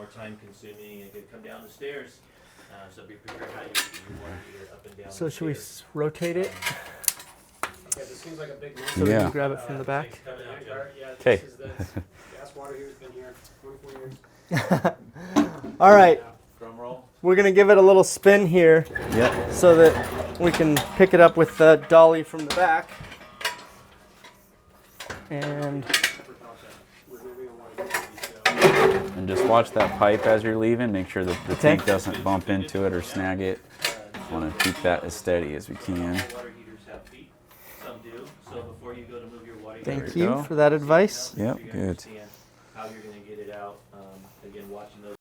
more time consuming and could come down the stairs. So be prepared how you water heater up and down. So the should we stairs. rotate it? Okay, this seems like a big So we Yeah. can grab it from the back. Thanks for coming out, Joe. Yeah, Okay. this is the gas water here's been here 24 years. All right, Yeah. Drum roll. we're gonna give it a little spin here Yep. so that we can pick it up with the dolly from the back. And We're moving on water heater, so And just watch that pipe as you're leaving. Make sure that the tank doesn't bump into it or snag it. Want to keep that as steady as we can. Water heaters have feet. Some do. So before you go to move your water heater, thank you you go. for that advice. Yep, so you good. understand how you're going to get it out. Again, watching those